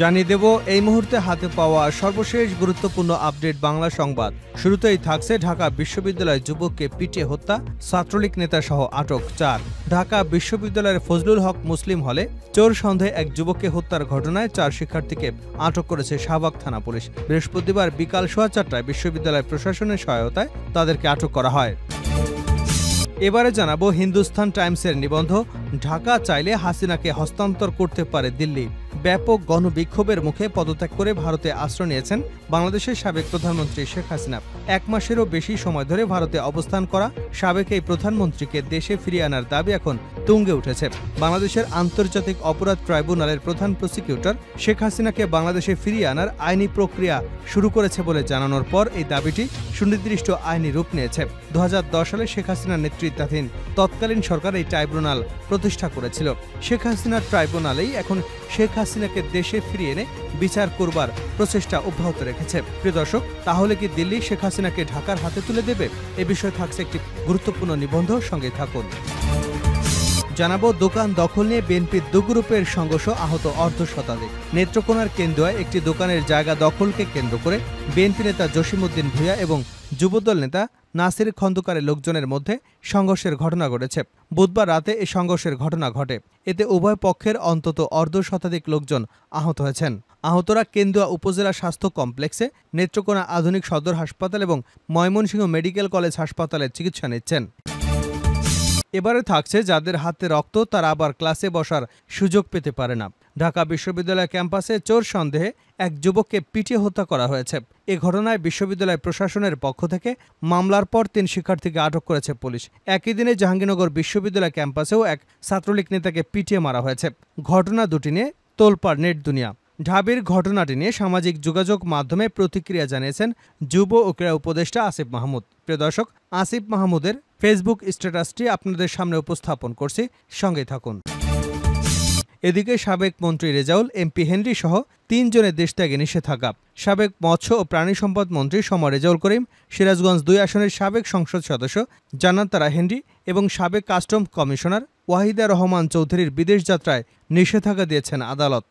জানিয়ে দেব এই মুহূর্তে হাতে পাওয়া সর্বশেষ গুরুত্বপূর্ণ আপডেট বাংলা সংবাদ। শুরুতেই থাকছে ঢাকা বিশ্ববিদ্যালয় যুবককে পিটিয়ে হত্যা, ছাত্রলীগ নেতা সহ আটক ৪। ঢাকা বিশ্ববিদ্যালয়ের ফজলুল হক মুসলিম হলে চোর সন্দেহে এক যুবককে হত্যার ঘটনায় ৪ শিক্ষার্থীকে আটক করেছে শাহবাগ থানা পুলিশ। বৃহস্পতিবার বিকাল 4:15টায় বিশ্ববিদ্যালয় প্রশাসনের সহায়তায় তাদেরকে আটক করা হয়। এবারে জানাবো হিন্দুস্তান টাইমসের নিবন্ধ, ঢাকা চাইলে হাসিনাকে হস্তান্তর করতে পারে দিল্লি। ব্যাপক গণবিক্ষোভের মুখে পদত্যাগ করে ভারতে আশ্রয় নিয়েছেন বাংলাদেশের সাবেক প্রধানমন্ত্রী শেখ হাসিনা। 1 মাসেরও বেশি সময় ধরে ভারতে অবস্থান করা সাবেক এই প্রধানমন্ত্রীকে দেশে ফিরিয়ে আনার দাবি এখন তুঙ্গে উঠেছে। বাংলাদেশের আন্তর্জাতিক অপরাধ ট্রাইব্যুনালের প্রধান প্রসিকিউটর শেখ হাসিনাকে বাংলাদেশে ফিরিয়ে আনার আইনি প্রক্রিয়া শুরু করেছে বলে জানানোর পর এই দাবিটি সুনির্দিষ্ট আইনি রূপ নিয়েছে। 2010 সালে শেখ হাসিনার নেতৃত্বাধীন তৎকালীন সরকার এই ট্রাইব্যুনাল প্রতিষ্ঠা করেছিল। শেখ হাসিনার ট্রাইব্যুনালেই এখন শেখ হাসিনাকে দেশে ফিরিয়ে এনে বিচার করবার প্রচেষ্টা অব্যাহত রেখেছে। প্রিয় দর্শক, তাহলে কি দিল্লি শেখ হাসিনাকে ঢাকার হাতে তুলে দেবে? এ বিষয়ে থাকছে একটি গুরুত্বপূর্ণ নিবন্ধ, সঙ্গে থাকুন। জানাবো দোকান দখল নিয়ে বিএনপির 2 গ্রুপের সংঘর্ষ, আহত অর্ধশতাধিক। নেত্রকোনার কেন্দুয়ায় একটি দোকানের জায়গা দখলকে কেন্দ্র করে বিএনপি নেতা জসিমউদ্দিন ভূঁইয়া এবং যুবদল নেতা নাসির খন্দকারের লোকজনের মধ্যে সংঘর্ষের ঘটনা ঘটেছে। বুধবার রাতে এই সংঘর্ষের ঘটনা ঘটে। এতে উভয় পক্ষের অন্তত অর্ধশতাধিক লোকজন আহত হয়েছেন। আহতরা কেন্দুয়া উপজেলা স্বাস্থ্য কমপ্লেক্সে, নেত্রকোনা আধুনিক সদর হাসপাতাল এবং ময়মনসিংহ মেডিকেল কলেজ হাসপাতালে চিকিৎসা নিচ্ছেন। এবারে থাকছে যাদের হাতে রক্ত তারা আবার ক্লাসে বসার সুযোগ পেতে পারে না। ঢাকা বিশ্ববিদ্যালয় ক্যাম্পাসে চোর সন্দেহে এক যুবককে পিটিয়ে হত্যা করা হয়েছে। এ ঘটনায় বিশ্ববিদ্যালয় প্রশাসনের পক্ষ থেকে মামলার পর 3 শিক্ষার্থীকে আটক করেছে পুলিশ। একই দিনে জাহাঙ্গীরনগর বিশ্ববিদ্যালয় ক্যাম্পাসেও এক ছাত্রলীগ নেতাকে পিটিয়ে মারা হয়েছে। ঘটনা দুটি নিয়ে তোলপাড় নেট দুনিয়া। ঢাবির ঘটনাটি নিয়ে সামাজিক যোগাযোগ মাধ্যমে প্রতিক্রিয়া জানিয়েছেন যুব ও ক্রীড়া উপদেষ্টা আসিফ মাহমুদ। প্রিয় দর্শক, আসিফ মাহমুদের ফেসবুক স্ট্যাটাসটি আপনাদের সামনে উপস্থাপন করছি, সঙ্গে থাকুন। এদিকে সাবেক মন্ত্রী রেজাউল, এমপি হেনরি সহ 3 জনের দেশ ত্যাগে নিষেধাজ্ঞা। সাবেক মৎস্য ও প্রাণী সম্পদ মন্ত্রী সমর রেজাউল করিম, সিরাজগঞ্জ 2 আসনের সাবেক সংসদ সদস্য জান্নাত তারা হেনরি এবং সাবেক কাস্টম কমিশনার ওয়াহিদা রহমান চৌধুরীর বিদেশ যাত্রায় নিষেধাজ্ঞা দিয়েছেন আদালত।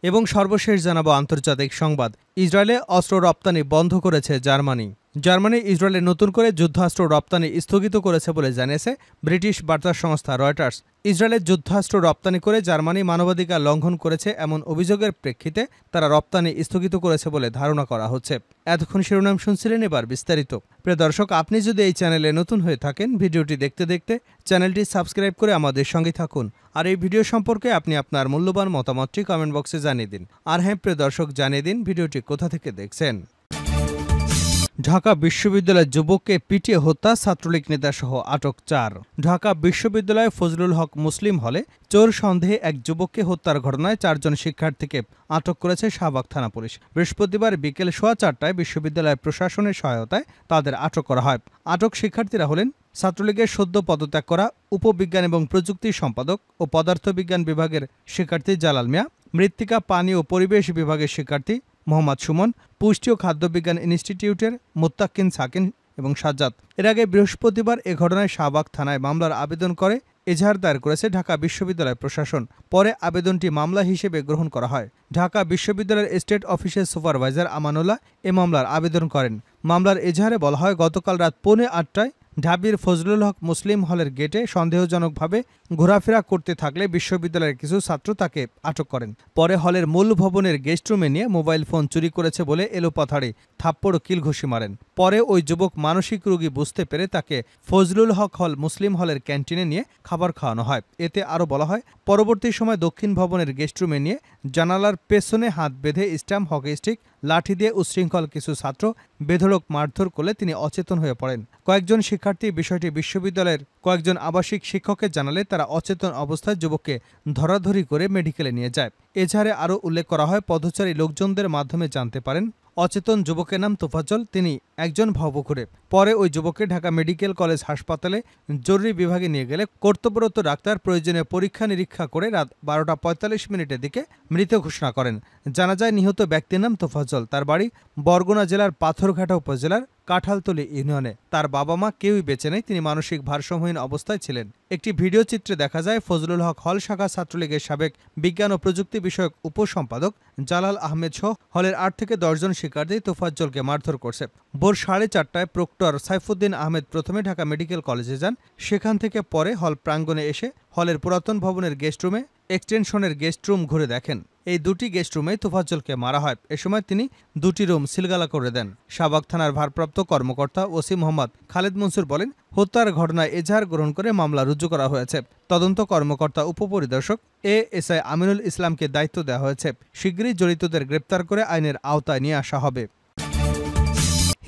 এবং সর্বশেষ জানাবো আন্তর্জাতিক সংবাদ, ইসরায়েলে অস্ত্র রপ্তানি বন্ধ করেছে জার্মানি। জার্মানি ইসরায়েলে নতুন করে যুদ্ধাস্ত্র রপ্তানি স্থগিত করেছে বলে জানিয়েছে ব্রিটিশ বার্তা সংস্থা রয়টার্স। ইসরায়েলের যুদ্ধাস্ত্র রপ্তানি করে জার্মানি মানবাধিকার লঙ্ঘন করেছে এমন অভিযোগের প্রেক্ষিতে তারা রপ্তানি স্থগিত করেছে বলে ধারণা করা হচ্ছে। এতক্ষণ শিরোনাম শুনছিলেন, এবার বিস্তারিত। প্রিয় দর্শক, আপনি যদি এই চ্যানেলে নতুন হয়ে থাকেন, ভিডিওটি দেখতে দেখতে চ্যানেলটি সাবস্ক্রাইব করে আমাদের সঙ্গে থাকুন। আর এই ভিডিও সম্পর্কে আপনি আপনার মূল্যবান মতামতটি কমেন্ট বক্সে জানিয়ে দিন। আর হ্যাঁ প্রিয় দর্শক, জানিয়ে দিন ভিডিওটি কোথা থেকে দেখছেন। ঢাকা বিশ্ববিদ্যালয়ের যুবককে পিটিয়ে হত্যা, ছাত্রলীগ নেতা সহ আটক 4। ঢাকা বিশ্ববিদ্যালয় ফজলুল হক মুসলিম হলে চোর সন্দেহে এক যুবককে হত্যার ঘটনায় 4 জন শিক্ষার্থীকে আটক করেছে শাহবাগ থানা পুলিশ। বৃহস্পতিবার বিকেল 4:15টায় বিশ্ববিদ্যালয় প্রশাসনের সহায়তায় তাদের আটক করা হয়। আটক শিক্ষার্থীরা হলেন ছাত্রলীগের সদ্য পদত্যাগ করা উপবিজ্ঞান এবং প্রযুক্তি সম্পাদক ও পদার্থবিজ্ঞান বিভাগের শিক্ষার্থী জালাল মিয়া, মৃত্তিকা, পানি ও পরিবেশ বিভাগের শিক্ষার্থী মোহাম্মদ সুমন, পুষ্টি ও খাদ্যবিজ্ঞান ইনস্টিটিউটের মোত্তাকিন সাকিন এবং সাজ্জাদ। এর আগে বৃহস্পতিবার এ ঘটনায় শাহবাগ থানায় মামলার আবেদন করে এজাহার দায়ের করেছে ঢাকা বিশ্ববিদ্যালয় প্রশাসন। পরে আবেদনটি মামলা হিসেবে গ্রহণ করা হয়। ঢাকা বিশ্ববিদ্যালয়ের স্টেট অফিসের সুপারভাইজার আমানুল্লাহ এ মামলার আবেদন করেন। মামলার এজাহারে বলা হয়, গতকাল রাত 8:45টায় ঢাবির ফজলুল হক মুসলিম হলের গেটে সন্দেহজনকভাবে ঘোরাফেরা করতে থাকলে বিশ্ববিদ্যালয়ের কিছু ছাত্র তাকে আটক করেন। পরে হলের মূল ভবনের গেস্ট রুমে নিয়ে মোবাইল ফোন চুরি করেছে বলে এলোপাথাড়ি থাপ্পড় ও কিলঘুষি মারেন। পরে ওই যুবক মানসিক রোগী বুঝতে পেরে তাকে ফজলুল হক হল মুসলিম হলের ক্যান্টিনে নিয়ে খাবার খাওয়ানো হয়। এতে আরও বলা হয়, পরবর্তী সময় দক্ষিণ ভবনের গেস্ট রুমে নিয়ে জানালার পেছনে হাত বেঁধে স্ট্যাম্প, হকি স্টিক, লাঠি দিয়ে উচ্ছৃঙ্খল কিছু ছাত্র বেধড়ক মারধর করলে তিনি অচেতন হয়ে পড়েন। কয়েকজন শিক্ষার্থী বিষয়টি বিশ্ববিদ্যালয়ের কয়েকজন আবাসিক শিক্ষককে জানালে তারা অচেতন অবস্থায় যুবককে ধরাধরি করে মেডিকেলে নিয়ে যায়। এজাহারে আরও উল্লেখ করা হয়, পথচারী লোকজনদের মাধ্যমে জানতে পারেন অচেতন যুবকের নাম তোফাজ্জল, তিনি একজন ভবঘুরে। পরে ওই যুবককে ঢাকা মেডিকেল কলেজ হাসপাতালে জরুরি বিভাগে নিয়ে গেলে কর্তব্যরত ডাক্তার প্রয়োজনীয় পরীক্ষা নিরীক্ষা করে রাত 12:45 দিকে মৃত ঘোষণা করেন। জানা যায়, নিহত ব্যক্তির নাম তোফাজ্জল। তার বাড়ি বরগুনা জেলার পাথরঘাটা উপজেলার কাঁঠালতলী ইউনিয়নে। তার বাবা মা কেউই বেঁচে নেই, তিনি মানসিক ভারসাম্যহীন অবস্থায় ছিলেন। একটি ভিডিও চিত্রে দেখা যায় ফজলুল হক হল শাখা ছাত্রলীগের সাবেক বিজ্ঞান ও প্রযুক্তি বিষয়ক উপসম্পাদক জালাল আহমেদ সহ হলের ৮ থেকে ১০ জন শিক্ষার্থী তোফাজ্জলকে মারধর করছে। ভোর 4:30টায় প্রক্টর সাইফুদ্দিন আহমেদ প্রথমে ঢাকা মেডিকেল কলেজে যান, সেখান থেকে পরে হল প্রাঙ্গণে এসে হলের পুরাতন ভবনের গেস্ট রুমে এক্সটেনশনের গেস্ট রুম ঘুরে দেখেন। এই দুটি গেস্ট রুমে তোফাজ্জলকে মারা হয়। এ সময় তিনি দুটি রুম সিলগালা করে দেন। শাহবাগ থানার ভারপ্রাপ্ত কর্মকর্তা ওসি মোহাম্মদ খালেদ মনসুর বলেন, হত্যার ঘটনায় এজাহার গ্রহণ করে মামলা রুজু করা হয়েছে। তদন্ত কর্মকর্তা উপপরিদর্শক এএসআই আমিনুল ইসলামকে দায়িত্ব দেওয়া হয়েছে। শিগগিরই জড়িতদের গ্রেপ্তার করে আইনের আওতায় নিয়ে আসা হবে।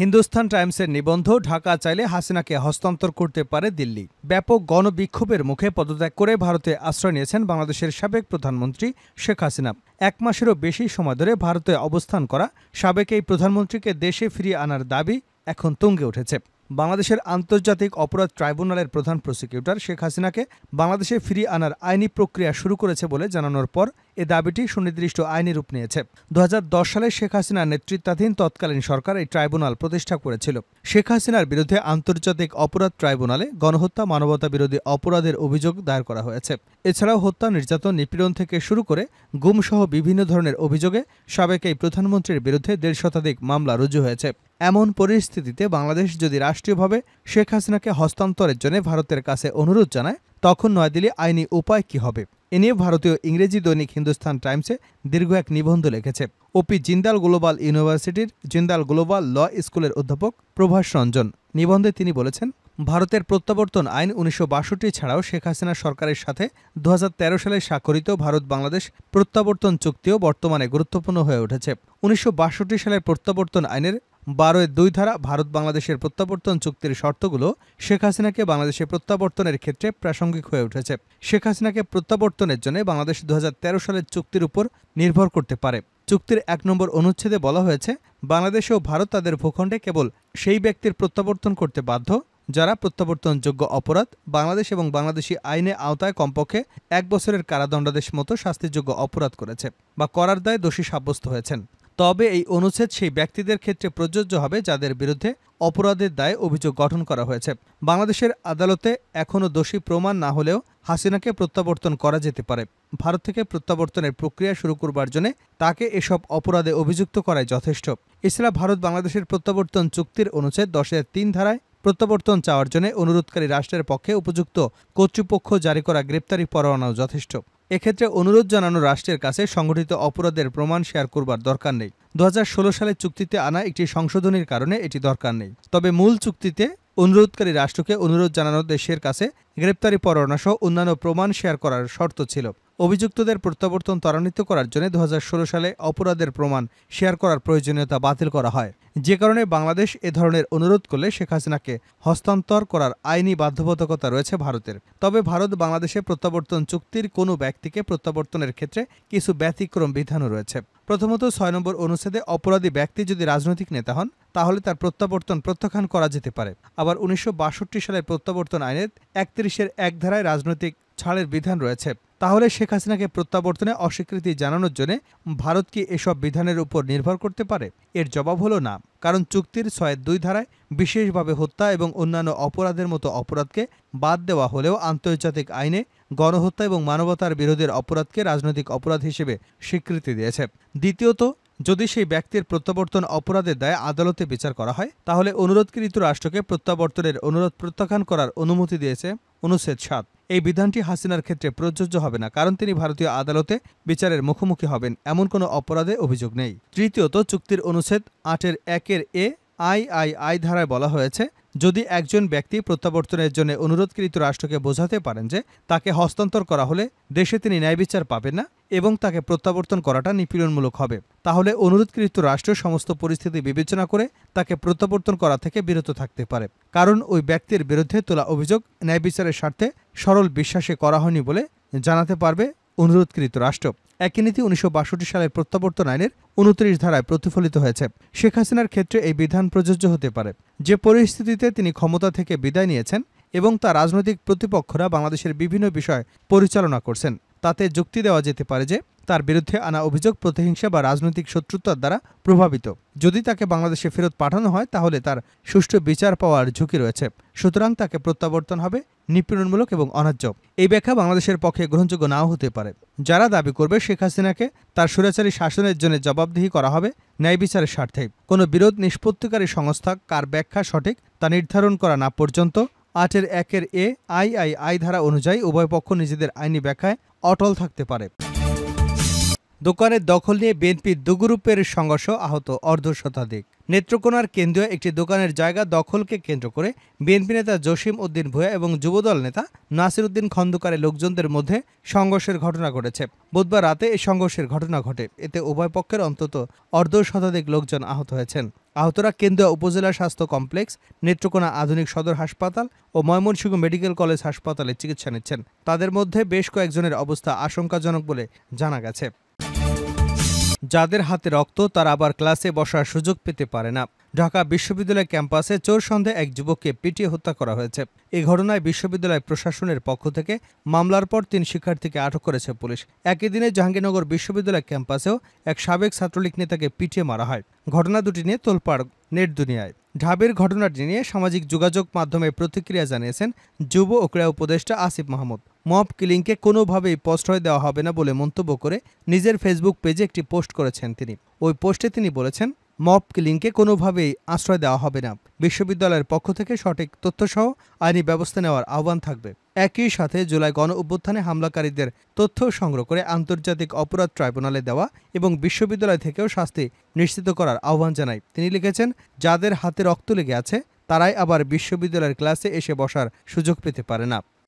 হিন্দুস্তান টাইমসের নিবন্ধ, ঢাকা চাইলে হাসিনাকে হস্তান্তর করতে পারে দিল্লি। ব্যাপক গণবিক্ষোভের মুখে পদত্যাগ করে ভারতে আশ্রয় নিয়েছেন বাংলাদেশের সাবেক প্রধানমন্ত্রী শেখ হাসিনা। ১ মাসেরও বেশি সময় ধরে ভারতে অবস্থান করা সাবেক এই প্রধানমন্ত্রীকে দেশে ফিরিয়ে আনার দাবি এখন তুঙ্গে উঠেছে। বাংলাদেশের আন্তর্জাতিক অপরাধ ট্রাইব্যুনালের প্রধান প্রসিকিউটর শেখ হাসিনাকে বাংলাদেশে ফিরিয়ে আনার আইনি প্রক্রিয়া শুরু করেছে বলে জানানোর পর এ দাবিটি সুনির্দিষ্ট আইনি রূপ নিয়েছে। ২০১০ সালে শেখ হাসিনার নেতৃত্বাধীন তৎকালীন সরকার এই ট্রাইব্যুনাল প্রতিষ্ঠা করেছিল। শেখ হাসিনার বিরুদ্ধে আন্তর্জাতিক অপরাধ ট্রাইব্যুনালে গণহত্যা, মানবতা বিরোধী অপরাধের অভিযোগ দায়ের করা হয়েছে। এছাড়াও হত্যা, নির্যাতন, নিপীড়ন থেকে শুরু করে গুমসহ বিভিন্ন ধরনের অভিযোগে সাবেক এই প্রধানমন্ত্রীর বিরুদ্ধে ১.৫ শতাধিক মামলা রুজু হয়েছে। এমন পরিস্থিতিতে বাংলাদেশ যদি রাষ্ট্রীয়ভাবে শেখ হাসিনাকে হস্তান্তরের জন্য ভারতের কাছে অনুরোধ জানায়, তখন নয়াদিল্লি আইনি উপায় কি হবে? এ নিয়ে ভারতীয় ইংরেজি দৈনিক হিন্দুস্তান টাইমসে দীর্ঘ এক নিবন্ধ লিখেছে ওপি জিন্দাল গ্লোবাল ইউনিভার্সিটির জিন্দাল গ্লোবাল ল স্কুলের অধ্যাপক প্রভাস রঞ্জন। নিবন্ধে তিনি বলেছেন, ভারতের প্রত্যাবর্তন আইন ১৯৬২ ছাড়াও শেখ হাসিনা সরকারের সাথে ২০১৩ সালে স্বাক্ষরিত ভারত বাংলাদেশ প্রত্যাবর্তন চুক্তিও বর্তমানে গুরুত্বপূর্ণ হয়ে উঠেছে। ১৯৬২ সালের প্রত্যাবর্তন আইনের ১২(২) ধারা ভারত বাংলাদেশের প্রত্যাবর্তন চুক্তির শর্তগুলো শেখ হাসিনাকে বাংলাদেশে প্রত্যাবর্তনের ক্ষেত্রে প্রাসঙ্গিক হয়ে উঠেছে। শেখ হাসিনাকে প্রত্যাবর্তনের জন্য বাংলাদেশ ২০১৩ সালের চুক্তির উপর নির্ভর করতে পারে। চুক্তির ১ নম্বর অনুচ্ছেদে বলা হয়েছে, বাংলাদেশ ও ভারত তাদের ভূখণ্ডে কেবল সেই ব্যক্তির প্রত্যাবর্তন করতে বাধ্য যারা প্রত্যাবর্তনযোগ্য অপরাধ, বাংলাদেশ এবং বাংলাদেশি আইনে আওতায় কমপক্ষে ১ বছরের কারাদণ্ডাদেশ মতো শাস্তিযোগ্য অপরাধ করেছে বা করার দায়ে দোষী সাব্যস্ত হয়েছেন। তবে এই অনুচ্ছেদ সেই ব্যক্তিদের ক্ষেত্রে প্রযোজ্য হবে যাদের বিরুদ্ধে অপরাধের দায়ে অভিযোগ গঠন করা হয়েছে। বাংলাদেশের আদালতে এখনও দোষী প্রমাণ না হলেও হাসিনাকে প্রত্যাবর্তন করা যেতে পারে। ভারত থেকে প্রত্যাবর্তনের প্রক্রিয়া শুরু করবার জন্য তাকে এসব অপরাধে অভিযুক্ত করাই যথেষ্ট। এছাড়া ভারত বাংলাদেশের প্রত্যাবর্তন চুক্তির অনুচ্ছেদ ১০(৩) ধারায় প্রত্যাবর্তন চাওয়ার জন্য অনুরোধকারী রাষ্ট্রের পক্ষে উপযুক্ত কর্তৃপক্ষ জারি করা গ্রেপ্তারি পরোয়ানাও যথেষ্ট। এক্ষেত্রে অনুরোধ জানানো রাষ্ট্রের কাছে সংগঠিত অপরাধের প্রমাণ শেয়ার করবার দরকার নেই। ২০১৬ সালে চুক্তিতে আনা একটি সংশোধনীর কারণে এটি দরকার নেই। তবে মূল চুক্তিতে অনুরোধকারী রাষ্ট্রকে অনুরোধ জানানো দেশের কাছে গ্রেপ্তারি পরোয়ানা সহ অন্যান্য প্রমাণ শেয়ার করার শর্ত ছিল। অভিযুক্তদের প্রত্যাবর্তন ত্বরান্বিত করার জন্য ২০১৬ সালে অপরাধের প্রমাণ শেয়ার করার প্রয়োজনীয়তা বাতিল করা হয়, যে কারণে বাংলাদেশ এ ধরনের অনুরোধ করলে শেখ হাসিনাকে হস্তান্তর করার আইনি বাধ্যবাধকতা রয়েছে ভারতের। তবে ভারত বাংলাদেশে প্রত্যাবর্তন চুক্তির কোনো ব্যক্তিকে প্রত্যাবর্তনের ক্ষেত্রে কিছু ব্যতিক্রম বিধানও রয়েছে। প্রথমত, ৬ নম্বর অনুচ্ছেদে অপরাধী ব্যক্তি যদি রাজনৈতিক নেতা হন তাহলে তার প্রত্যাবর্তন প্রত্যাখ্যান করা যেতে পারে। আবার ১৯৬২ সালের প্রত্যাবর্তন আইনের ৩১(১) ধারায় রাজনৈতিক ছাড়ের বিধান রয়েছে। তাহলে শেখ হাসিনাকে প্রত্যাবর্তনে অস্বীকৃতি জানানোর জন্য ভারত কি এসব বিধানের উপর নির্ভর করতে পারে? এর জবাব হলো না, কারণ চুক্তির ৬(২) ধারায় বিশেষভাবে হত্যা এবং অন্যান্য অপরাধের মতো অপরাধকে বাদ দেওয়া হলেও আন্তর্জাতিক আইনে গণহত্যা এবং মানবতার বিরোধের অপরাধকে রাজনৈতিক অপরাধ হিসেবে স্বীকৃতি দিয়েছে। দ্বিতীয়ত, যদি সেই ব্যক্তির প্রত্যাবর্তন অপরাধের দায়ে আদালতে বিচার করা হয়, তাহলে অনুরোধকৃত রাষ্ট্রকে প্রত্যাবর্তনের অনুরোধ প্রত্যাখ্যান করার অনুমতি দিয়েছে অনুচ্ছেদ ৭। এই বিধানটি হাসিনার ক্ষেত্রে প্রযোজ্য হবে না, কারণ তিনি ভারতীয় আদালতে বিচারের মুখোমুখি হবেন এমন কোনো অপরাধে অভিযোগ নেই। তৃতীয়ত, চুক্তির অনুচ্ছেদ ৮(১)(এ) আই ধারায় বলা হয়েছে, যদি একজন ব্যক্তি প্রত্যাবর্তনের জন্য অনুরোধকৃত রাষ্ট্রকে বোঝাতে পারেন যে তাকে হস্তান্তর করা হলে দেশে তিনি ন্যায় বিচার পাবেন না এবং তাকে প্রত্যাবর্তন করাটা নিপীড়নমূলক হবে, তাহলে অনুরোধকৃত রাষ্ট্র সমস্ত পরিস্থিতি বিবেচনা করে তাকে প্রত্যাবর্তন করা থেকে বিরত থাকতে পারে, কারণ ওই ব্যক্তির বিরুদ্ধে তোলা অভিযোগ ন্যায় বিচারের স্বার্থে সরল বিশ্বাসে করা হয়নি বলে জানাতে পারবে অনুরোধকৃত রাষ্ট্র। একই নীতি ১৯৬২ সালের প্রত্যাবর্তন আইনের ২৯ ধারায় প্রতিফলিত হয়েছে। শেখ হাসিনার ক্ষেত্রে এই বিধান প্রযোজ্য হতে পারে যে পরিস্থিতিতে তিনি ক্ষমতা থেকে বিদায় নিয়েছেন এবং তার রাজনৈতিক প্রতিপক্ষরা বাংলাদেশের বিভিন্ন বিষয় পরিচালনা করছেন। তাতে যুক্তি দেওয়া যেতে পারে যে তার বিরুদ্ধে আনা অভিযোগ প্রতিহিংসা বা রাজনৈতিক শত্রুতার দ্বারা প্রভাবিত। যদি তাকে বাংলাদেশে ফেরত পাঠানো হয় তাহলে তার সুষ্ঠু বিচার পাওয়ার ঝুঁকি রয়েছে, সুতরাং তাকে প্রত্যাবর্তন হবে নিপীড়নমূলক এবং অন্যায্য। এই ব্যাখ্যা বাংলাদেশের পক্ষে গ্রহণযোগ্য নাও হতে পারে। যারা দাবি করবে শেখ হাসিনাকে তার স্বৈরাচারী শাসনের জন্য জবাবদিহি করা হবে ন্যায় বিচারের স্বার্থে, কোনো বিরোধ নিষ্পত্তিকারী সংস্থা কার ব্যাখ্যা সঠিক তা নির্ধারণ করা না পর্যন্ত ৮(১)(এ আইআইআই ধারা অনুযায়ী উভয় পক্ষ নিজেদের আইনি ব্যাখ্যায় অটল থাকতে পারে। দোকানের দখল নিয়ে বিএনপির দুগ্রুপের সংঘর্ষ, আহত অর্ধশতাধিক। নেত্রকোনার কেন্দ্রীয় একটি দোকানের জায়গা দখলকে কেন্দ্র করে বিএনপি নেতা জসিম উদ্দিন ভূঁইয়া এবং যুবদল নেতা নাসির উদ্দিন খন্দকারের লোকজনদের মধ্যে সংঘর্ষের ঘটনা ঘটেছে। বুধবার রাতে এই সংঘর্ষের ঘটনা ঘটে। এতে উভয় পক্ষের অন্তত অর্ধশতাধিক লোকজন আহত হয়েছেন। আহতরা কেন্দ্রীয় উপজেলা স্বাস্থ্য কমপ্লেক্স, নেত্রকোনা আধুনিক সদর হাসপাতাল ও ময়মনসিংহ মেডিকেল কলেজ হাসপাতালে চিকিৎসা নিচ্ছেন। তাদের মধ্যে বেশ কয়েকজনের অবস্থা আশঙ্কাজনক বলে জানা গেছে। যাদের হাতে রক্ত তারা আবার ক্লাসে বসার সুযোগ পেতে পারে না। ঢাকা বিশ্ববিদ্যালয় ক্যাম্পাসে চোর সন্দেহে এক যুবককে পিটিয়ে হত্যা করা হয়েছে। এই ঘটনায় বিশ্ববিদ্যালয় প্রশাসনের পক্ষ থেকে মামলার পর ৩ শিক্ষার্থীকে আটক করেছে পুলিশ। একই দিনে জাহাঙ্গীরনগর বিশ্ববিদ্যালয় ক্যাম্পাসেও এক সাবেক ছাত্রলীগ নেতাকে পিটিয়ে মারা হয়। ঘটনা দুটি নিয়ে তোলপাড় নেট দুনিয়ায়। ঢাবির ঘটনাটি নিয়ে সামাজিক যোগাযোগ মাধ্যমে প্রতিক্রিয়া জানিয়েছেন যুব ও ক্রীড়া উপদেষ্টা আসিফ মাহমুদ। মব কিলিংকে কোনোভাবেই প্রশ্রয় দেওয়া হবে না বলে মন্তব্য করে নিজের ফেসবুক পেজে একটি পোস্ট করেছেন তিনি। ওই পোস্টে তিনি বলেছেন, মব কিলিংকে কোনোভাবেই আশ্রয় দেওয়া হবে না। বিশ্ববিদ্যালয়ের পক্ষ থেকে সঠিক তথ্যসহ আইনি ব্যবস্থা নেওয়ার আহ্বান থাকবে। একই সাথে জুলাই গণ অভ্যুত্থানে হামলাকারীদের তথ্য সংগ্রহ করে আন্তর্জাতিক অপরাধ ট্রাইব্যুনালে দেওয়া এবং বিশ্ববিদ্যালয় থেকেও শাস্তি নিশ্চিত করার আহ্বান জানায়। তিনি লিখেছেন, যাদের হাতে রক্ত লেগে আছে তারাই আবার বিশ্ববিদ্যালয়ের ক্লাসে এসে বসার সুযোগ পেতে পারে না।